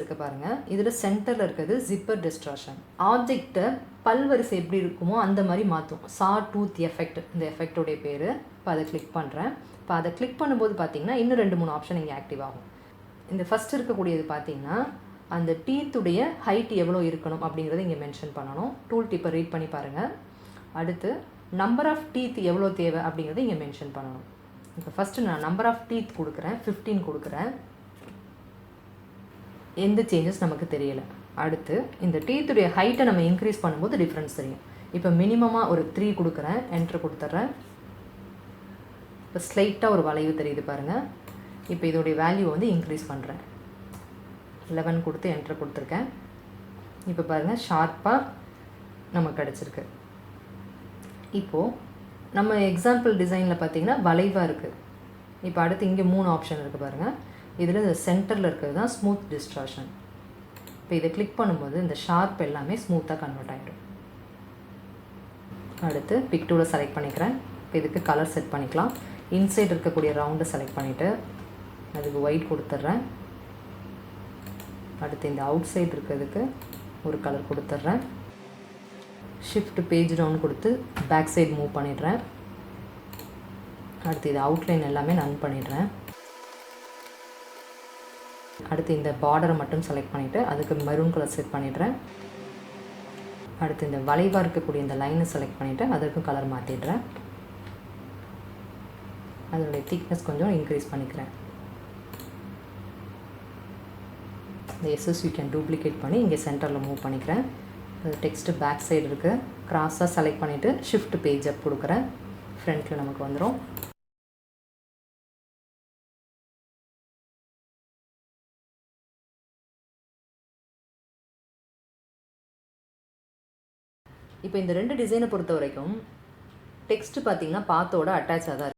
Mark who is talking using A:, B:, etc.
A: இருக்குது பாருங்கள். இதில் சென்டரில் இருக்கிறது ஜிப்பர் டிஸ்ட்ராக்ஷன். ஆப்ஜெக்டை பல்வரிசை எப்படி இருக்குமோ அந்த மாதிரி மாற்றும். சா டூத் எஃபெக்ட் இந்த எஃபெக்டோடைய பேர். இப்போ அதை கிளிக் பண்ணுறேன். இப்போ அதை கிளிக் பண்ணும்போது பார்த்தீங்கன்னா இன்னும் 2-3 ஆப்ஷன் இங்கே ஆக்டிவ் ஆகும். இந்த ஃபஸ்ட் இருக்கக்கூடியது பார்த்தீங்கன்னா அந்த டீத்துடைய ஹைட் எவ்வளோ இருக்கணும் அப்படிங்கிறத இங்கே மென்ஷன் பண்ணணும். டூல் டிப்பை ரீட் பண்ணி பாருங்கள். அடுத்து நம்பர் ஆஃப் டீத் எவ்வளோ தேவை அப்படிங்கிறத இங்கே மென்ஷன் பண்ணணும். இப்போ ஃபஸ்ட்டு நான் நம்பர் ஆஃப் டீத் கொடுக்குறேன், 15 கொடுக்குறேன். எந்த சேஞ்சஸ் நமக்கு தெரியலை. அடுத்து இந்த டீத்துடைய ஹைட்டை நம்ம இன்க்ரீஸ் பண்ணும்போது டிஃப்ரென்ஸ் தெரியும். இப்போ மினிமமாக ஒரு 3 கொடுக்குறேன், என்ட்ரு கொடுத்துட்றேன். இப்போ ஸ்லைட்டாக ஒரு வளைவு தெரியுது பாருங்கள். இப்போ இதோடைய வேல்யூ வந்து இன்க்ரீஸ் பண்ணுறேன். 11 கொடுத்து என்ட்ரு கொடுத்துருக்கேன். இப்போ பாருங்கள் ஷார்ப்பாக நமக்கு கிடச்சிருக்கு. இப்போது நம்ம எக்ஸாம்பிள் டிசைனில் பார்த்திங்கன்னா வளைவாக இருக்குது. இப்போ அடுத்து இங்கே 3 ஆப்ஷன் இருக்குது பாருங்கள். இதில் இந்த சென்டரில் இருக்கிறது தான் ஸ்மூத் டிஸ்ட்ராக்ஷன். இப்போ இதை கிளிக் பண்ணும்போது இந்த ஷார்ப் எல்லாமே ஸ்மூத்தாக கன்வெர்ட் ஆகிடும். அடுத்து பிக் டூலை செலக்ட் பண்ணிக்கிறேன். இப்போ இதுக்கு கலர் செட் பண்ணிக்கலாம். இன்சைட் இருக்கக்கூடிய ரவுண்டை செலக்ட் பண்ணிவிட்டு அதுக்கு ஒயிட் கொடுத்துட்றேன். அடுத்து இந்த அவுட் சைடு இருக்கிறதுக்கு ஒரு கலர் கொடுத்துட்றேன். ஷிஃப்ட் பேஜ் டவுன் கொடுத்து பேக் சைடு மூவ் பண்ணிடுறேன். அடுத்து இது அவுட்லைன் எல்லாமே நன் பண்ணிடுறேன். அடுத்து இந்த பார்டரை மட்டும் செலக்ட் பண்ணிவிட்டு அதுக்கு மெரூன் கலர் செட் பண்ணிடுறேன். அடுத்து இந்த வளைவாக இருக்கக்கூடிய இந்த லைனை செலக்ட் பண்ணிவிட்டு அதற்கும் கலர் மாற்றிடுறேன். அதனுடைய திக்னஸ் கொஞ்சம் இன்க்ரீஸ் பண்ணிக்கிறேன். இந்த எஸ்எஸ் யூ கேன் டூப்ளிகேட் பண்ணி இங்கே சென்டரில் மூவ் பண்ணிக்கிறேன். டெக்ஸ்ட்டு பேக் சைடு இருக்குது. க்ராஸாக செலக்ட் பண்ணிவிட்டு ஷிஃப்ட் பேஜ் அப் கொடுக்குறேன். ஃப்ரண்ட்டில் நமக்கு வந்துடும். இப்போ இந்த 2 டிசைனை பொறுத்த வரைக்கும் டெக்ஸ்ட்டு பார்த்திங்கன்னா பாத்தோட அட்டாச்சாக தான் இருக்குது.